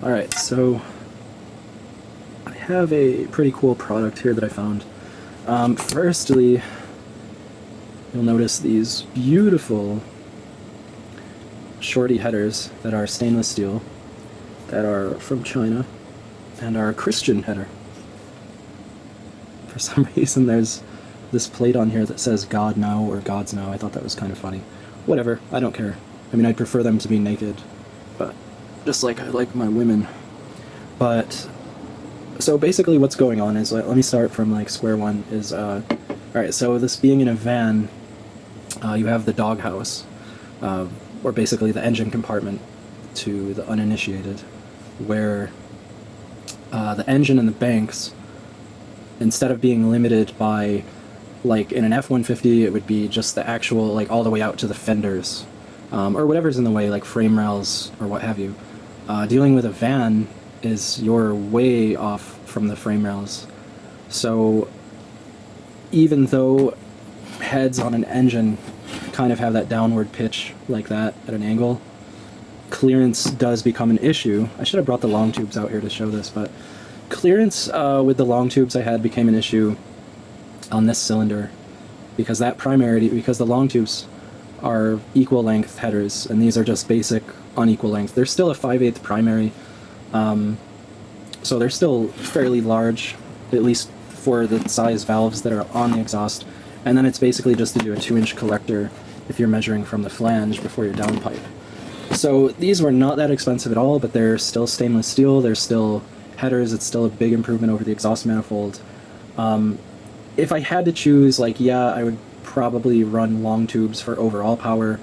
Alright, so I have a pretty cool product here that I found. Firstly, you'll notice these beautiful shorty headers that are stainless steel, that are from China, and are a Christian header. For some reason there's this plate on here that says God Now or God's Now. I thought that was kind of funny. Whatever, I don't care. I mean, I'd prefer them to be naked, but just like I like my women. But so basically what's going on is, let me start from like square one, is alright, so this being in a van, you have the doghouse, or basically the engine compartment to the uninitiated, where the engine and the banks, instead of being limited by, like in an F-150 it would be just the actual, like all the way out to the fenders, or whatever's in the way, like frame rails or what have you. Dealing with a van is you're way off from the frame rails. So even though heads on an engine kind of have that downward pitch like that at an angle, clearance does become an issue. I should have brought the long tubes out here to show this, but clearance with the long tubes I had became an issue on this cylinder, because the long tubes are equal length headers, and these are just basic unequal length. They're still a 5/8 primary, so they're still fairly large, at least for the size valves that are on the exhaust, and then it's basically just to do a 2-inch collector if you're measuring from the flange before your downpipe. So these were not that expensive at all, but they're still stainless steel, they're still headers, it's still a big improvement over the exhaust manifold. If I had to choose, like, yeah, I would probably run long tubes for overall power,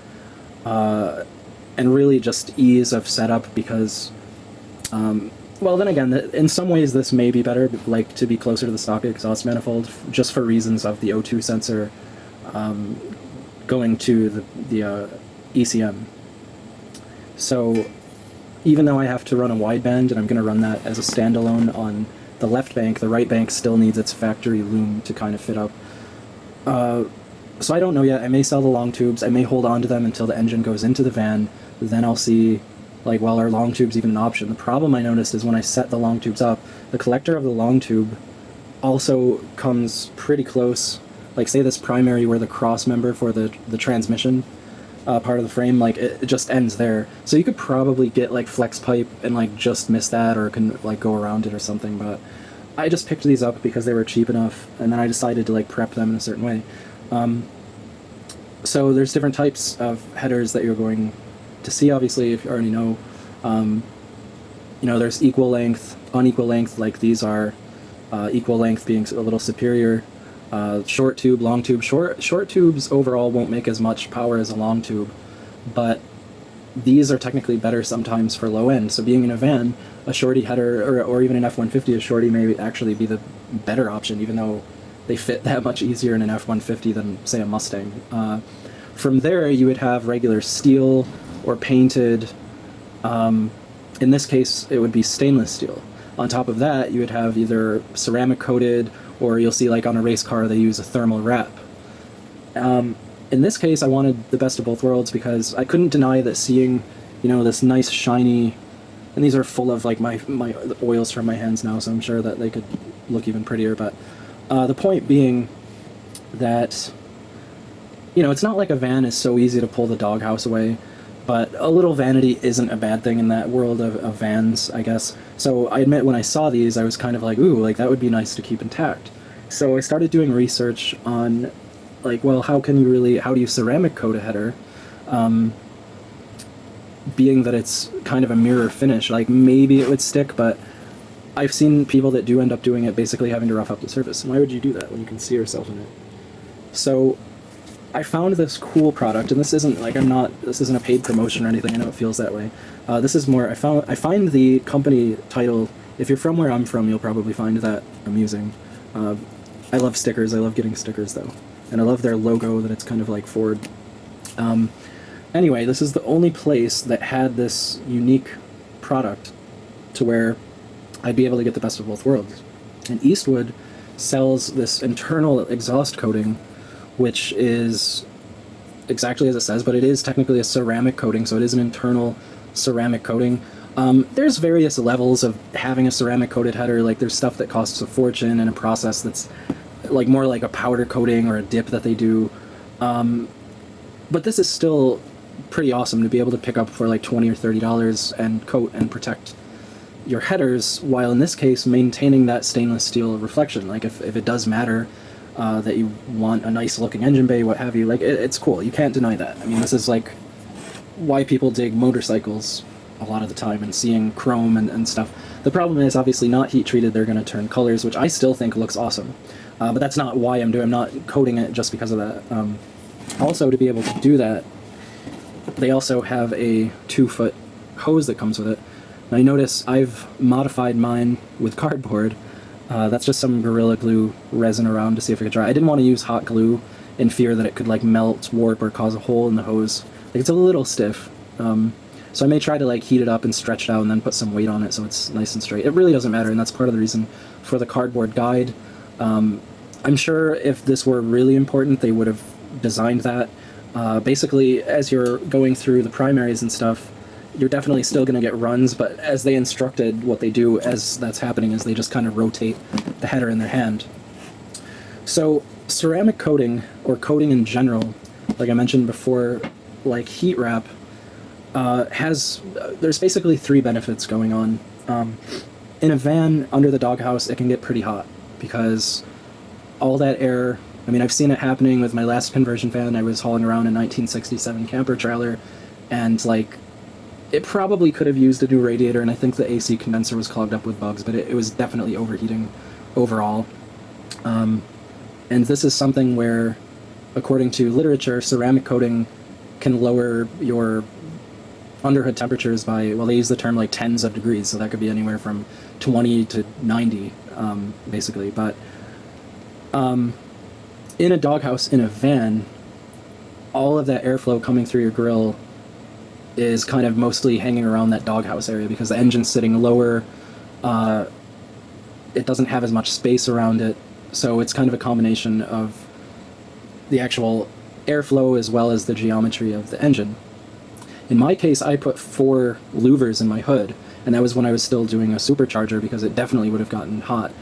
and really just ease of setup, because, well, then again, in some ways this may be better, like to be closer to the stock exhaust manifold, just for reasons of the O2 sensor going to the ECM. So even though I have to run a wideband, and I'm going to run that as a standalone on the left bank, the right bank still needs its factory loom to kind of fit up. So I don't know yet. I may sell the long tubes. I may hold on to them until the engine goes into the van. Then I'll see, like, well, are long tubes even an option? The problem I noticed is when I set the long tubes up, the collector of the long tube also comes pretty close. Like, say this primary where the cross member for the transmission part of the frame, like, it just ends there. So you could probably get, like, flex pipe and, like, just miss that, or can, like, go around it or something, but I just picked these up because they were cheap enough, and then I decided to, like, prep them in a certain way. So there's different types of headers that you're going to see, obviously, if you already know. You know, there's equal length, unequal length, like these are equal length being a little superior. Short tube, long tube. Short tubes overall won't make as much power as a long tube, but these are technically better sometimes for low end. So being in a van, a shorty header, or even an F-150, a shorty may actually be the better option, even though they fit that much easier in an F-150 than, say, a Mustang. From there, you would have regular steel or painted. In this case, it would be stainless steel. On top of that, you would have either ceramic coated, or you'll see, like on a race car, they use a thermal wrap. In this case, I wanted the best of both worlds, because I couldn't deny that seeing, you know, this nice shiny, and these are full of, like, my oils from my hands now, so I'm sure that they could look even prettier, but the point being that, you know, it's not like a van is so easy to pull the doghouse away, but a little vanity isn't a bad thing in that world of vans, I guess. So I admit, when I saw these, I was kind of like, ooh, like, that would be nice to keep intact. So I started doing research on, like, well, how do you ceramic coat a header, being that it's kind of a mirror finish. Like, maybe it would stick, but I've seen people that do end up doing it, basically having to rough up the surface. And why would you do that when you can see yourself in it? So I found this cool product, and this isn't a paid promotion or anything. I know it feels that way. This is more, I find the company title, if you're from where I'm from, you'll probably find that amusing. I love stickers. I love getting stickers, though. And I love their logo, that it's kind of like Ford. Anyway, this is the only place that had this unique product to where I'd be able to get the best of both worlds. And Eastwood sells this internal exhaust coating, which is exactly as it says, but it is technically a ceramic coating, so it is an internal ceramic coating. There's various levels of having a ceramic coated header. Like there's stuff that costs a fortune and a process that's like more like a powder coating or a dip that they do. But this is still pretty awesome to be able to pick up for like $20 or $30 and coat and protect your headers, while in this case maintaining that stainless steel reflection. Like if it does matter that you want a nice looking engine bay, what have you, like it's cool. You can't deny that. I mean, this is like why people dig motorcycles a lot of the time and seeing chrome and stuff. The problem is obviously not heat treated, they're going to turn colors, which I still think looks awesome. But that's not why I'm not coating it just because of that. Also, to be able to do that, they also have a 2-foot hose that comes with it. Now you notice I've modified mine with cardboard. That's just some Gorilla Glue resin around to see if it could dry. I didn't want to use hot glue in fear that it could like melt, warp, or cause a hole in the hose. Like it's a little stiff. So I may try to like heat it up and stretch it out and then put some weight on it so it's nice and straight. It really doesn't matter, and that's part of the reason for the cardboard guide. I'm sure if this were really important, they would have designed that. Basically, as you're going through the primaries and stuff, you're definitely still going to get runs, but as they instructed, what they do as that's happening is they just kind of rotate the header in their hand. So ceramic coating, or coating in general, like I mentioned before, like heat wrap, there's basically 3 benefits going on. In a van under the doghouse, it can get pretty hot because all that air, I mean, I've seen it happening with my last conversion van. I was hauling around a 1967 camper trailer, and like, it probably could have used a new radiator, and I think the AC condenser was clogged up with bugs, but it was definitely overheating overall. And this is something where, according to literature, ceramic coating can lower your underhood temperatures by, well, they use the term like tens of degrees, so that could be anywhere from 20 to 90, basically. But in a doghouse, in a van, all of that airflow coming through your grill is kind of mostly hanging around that doghouse area because the engine's sitting lower. It doesn't have as much space around it, so it's kind of a combination of the actual airflow as well as the geometry of the engine. In my case, I put 4 louvers in my hood, and that was when I was still doing a supercharger because it definitely would have gotten hot.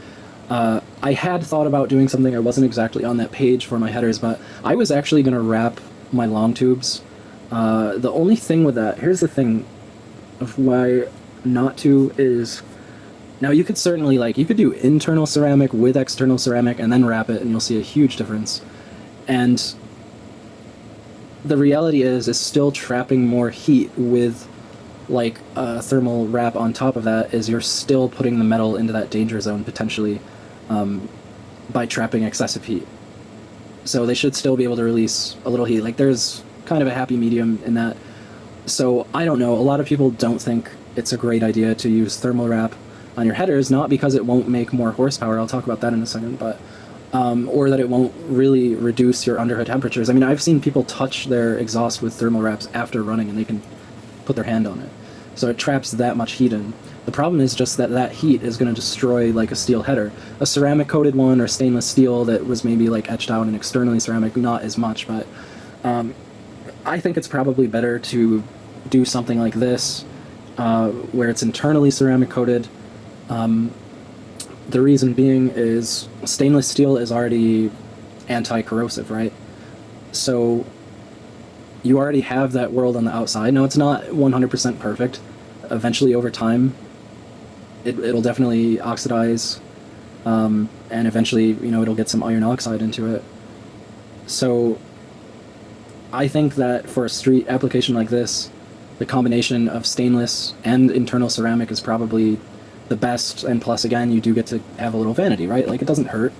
I had thought about doing something, I wasn't exactly on that page for my headers, but I was actually going to wrap my long tubes. The only thing with that, here's the thing of why not to is, now you could certainly, like, you could do internal ceramic with external ceramic and then wrap it and you'll see a huge difference. And the reality is still trapping more heat with like a thermal wrap on top of that, is you're still putting the metal into that danger zone potentially by trapping excessive heat. So they should still be able to release a little heat. Like there's kind of a happy medium in that. So I don't know, a lot of people don't think it's a great idea to use thermal wrap on your headers, not because it won't make more horsepower, I'll talk about that in a second, but or that it won't really reduce your underhood temperatures. I mean, I've seen people touch their exhaust with thermal wraps after running and they can put their hand on it. So it traps that much heat in. The problem is just that that heat is going to destroy like a steel header. A ceramic coated one or stainless steel that was maybe like etched out and externally ceramic, not as much, but I think it's probably better to do something like this where it's internally ceramic coated. The reason being is stainless steel is already anti-corrosive, right? So you already have that world on the outside. Now, it's not 100% perfect. Eventually, over time, it'll definitely oxidize, and eventually, you know, it'll get some iron oxide into it. So I think that for a street application like this, the combination of stainless and internal ceramic is probably the best, and plus, again, you do get to have a little vanity, right? Like, it doesn't hurt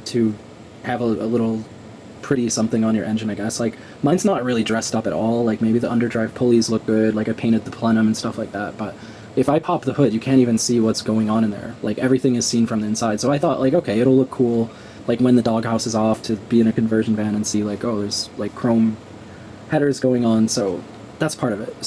to have a little pretty something on your engine, I guess. Like, mine's not really dressed up at all. Like, maybe the underdrive pulleys look good, like I painted the plenum and stuff like that, but if I pop the hood, you can't even see what's going on in there. Like, everything is seen from the inside. So I thought, like, okay, it'll look cool, like, when the doghouse is off, to be in a conversion van and see, like, oh, there's, like, chrome headers going on, so that's part of it.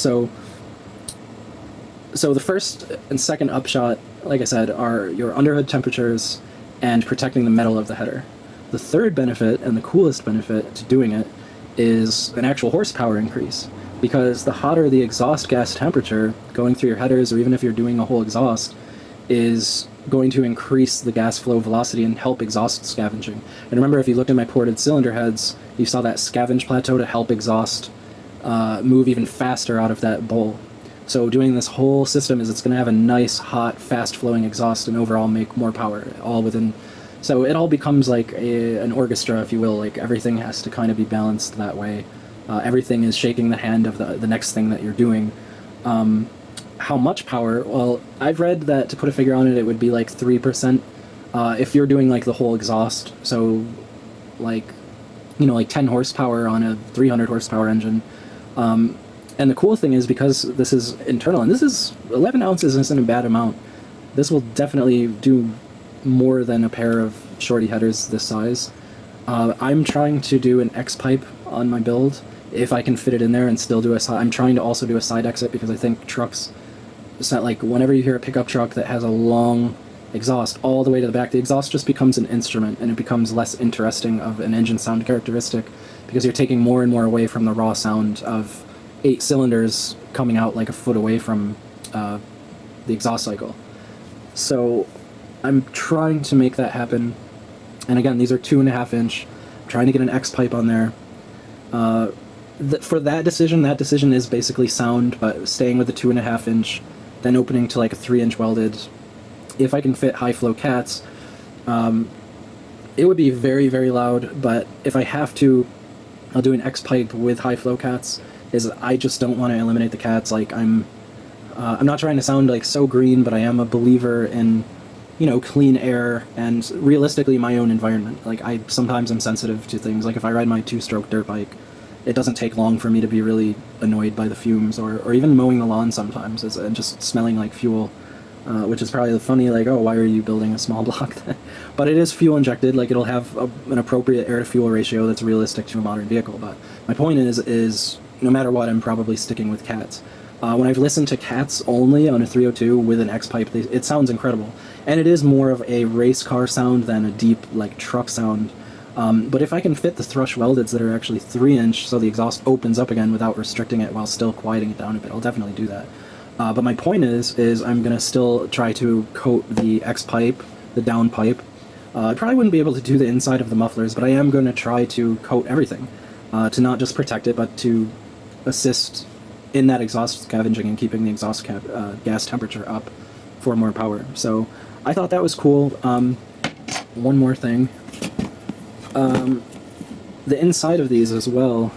So the first and second upshot, like I said, are your underhood temperatures and protecting the metal of the header. The third benefit, and the coolest benefit to doing it, is an actual horsepower increase. because the hotter the exhaust gas temperature going through your headers, or even if you're doing a whole exhaust, is going to increase the gas flow velocity and help exhaust scavenging. And remember, if you looked at my ported cylinder heads, you saw that scavenge plateau to help exhaust move even faster out of that bowl. So doing this whole system is it's going to have a nice, hot, fast-flowing exhaust and overall make more power, all within... So it all becomes like an orchestra, if you will. Like, everything has to kind of be balanced that way. Everything is shaking the hand of the next thing that you're doing. How much power? Well, I've read that to put a figure on it, it would be like 3%. If you're doing like the whole exhaust, so like, you know, like 10 horsepower on a 300 horsepower engine. And the cool thing is, because this is internal, and this is 11 ounces isn't a bad amount, this will definitely do more than a pair of shorty headers this size. I'm trying to do an X-pipe on my build, if I can fit it in there and still do a side. I'm trying to also do a side exit, because I think trucks, it's not like whenever you hear a pickup truck that has a long exhaust all the way to the back, the exhaust just becomes an instrument, and it becomes less interesting of an engine sound characteristic, because you're taking more and more away from the raw sound of 8 cylinders coming out like a foot away from the exhaust cycle. So I'm trying to make that happen. And again, these are 2.5 inch. I'm trying to get an X pipe on there. For that decision is basically sound, but staying with the 2.5 inch, then opening to like a 3 inch welded. If I can fit high flow cats, it would be very, very loud, but if I have to, I'll do an X pipe with high flow cats. I just don't want to eliminate the cats. Like, I'm not trying to sound like so green, but I am a believer in, you know, clean air and realistically my own environment. Like, I sometimes am sensitive to things. Like, if I ride my 2-stroke dirt bike, it doesn't take long for me to be really annoyed by the fumes, or even mowing the lawn sometimes, and just smelling like fuel, which is probably funny, like, oh, why are you building a small block then? But it is fuel injected. Like, it'll have an appropriate air to fuel ratio that's realistic to a modern vehicle. But my point is no matter what, I'm probably sticking with cats. When I've listened to cats only on a 302 with an X-pipe, it sounds incredible. And it is more of a race car sound than a deep, like, truck sound. But if I can fit the thrush weldeds that are actually 3 inch, so the exhaust opens up again without restricting it while still quieting it down a bit, I'll definitely do that. But my point is I'm going to still try to coat the X-pipe, the down pipe. I probably wouldn't be able to do the inside of the mufflers, but I am going to try to coat everything. To not just protect it, but to assist in that exhaust scavenging and keeping the exhaust gas temperature up for more power. So I thought that was cool. One more thing. The inside of these as well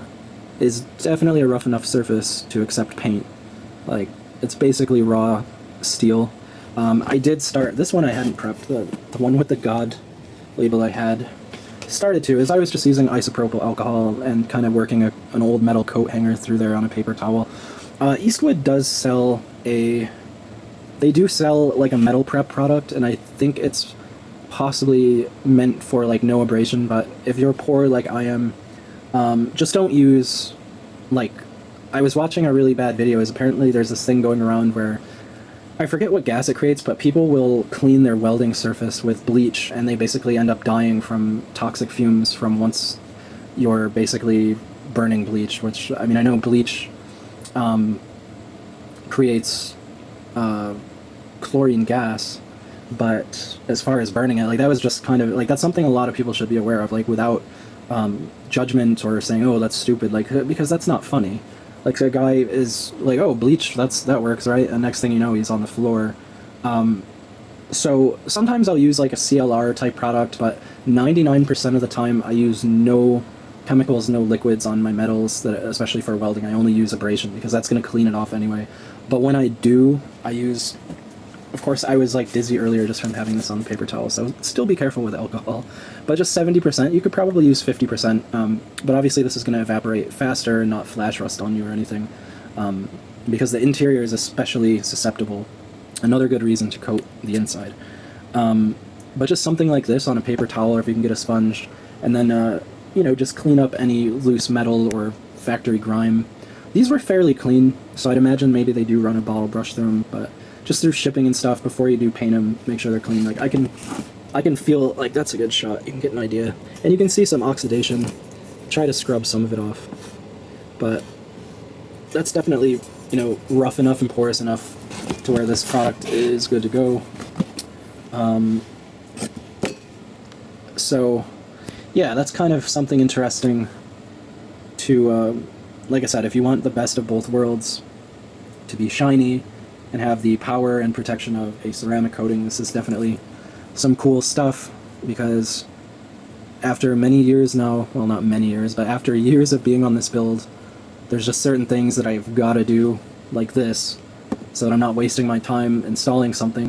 is definitely a rough enough surface to accept paint. Like, it's basically raw steel. I did start, this one I hadn't prepped, the one with the God label I had started to, is I was just using isopropyl alcohol and kind of working an old metal coat hanger through there on a paper towel. Eastwood does sell they do sell like a metal prep product, and I think it's possibly meant for like no abrasion, but if you're poor like I am, just don't use, like, I was watching a really bad video, is apparently there's this thing going around where, I forget what gas it creates, but people will clean their welding surface with bleach, and they basically end up dying from toxic fumes from once you're basically burning bleach, which, I mean, I know bleach creates chlorine gas, but as far as burning it, like, that was just kind of, like, that's something a lot of people should be aware of, like, without judgment or saying, oh, that's stupid, like, because that's not funny. Like, a guy is like, oh, bleach, that works, right? And next thing you know, he's on the floor. So sometimes I'll use like a CLR type product, but 99% of the time I use no chemicals, no liquids on my metals, especially for welding. I only use abrasion because that's going to clean it off anyway. But when I do, I use, of course, I was like dizzy earlier just from having this on the paper towel, so still be careful with alcohol. But just 70%, you could probably use 50%, but obviously this is going to evaporate faster and not flash rust on you or anything, because the interior is especially susceptible. Another good reason to coat the inside. But just something like this on a paper towel, or if you can get a sponge, and then, you know, just clean up any loose metal or factory grime. These were fairly clean, so I'd imagine maybe they do run a bottle brush through them, but just through shipping and stuff, before you do paint them, make sure they're clean. Like, I can feel, like, that's a good shot. You can get an idea. And you can see some oxidation. Try to scrub some of it off. But that's definitely, you know, rough enough and porous enough to where this product is good to go. So, yeah, that's kind of something interesting to, like I said, if you want the best of both worlds, to be shiny and have the power and protection of a ceramic coating, this is definitely some cool stuff, because after many years now, well, not many years, but after years of being on this build, there's just certain things that I've got to do, like this, so that I'm not wasting my time installing something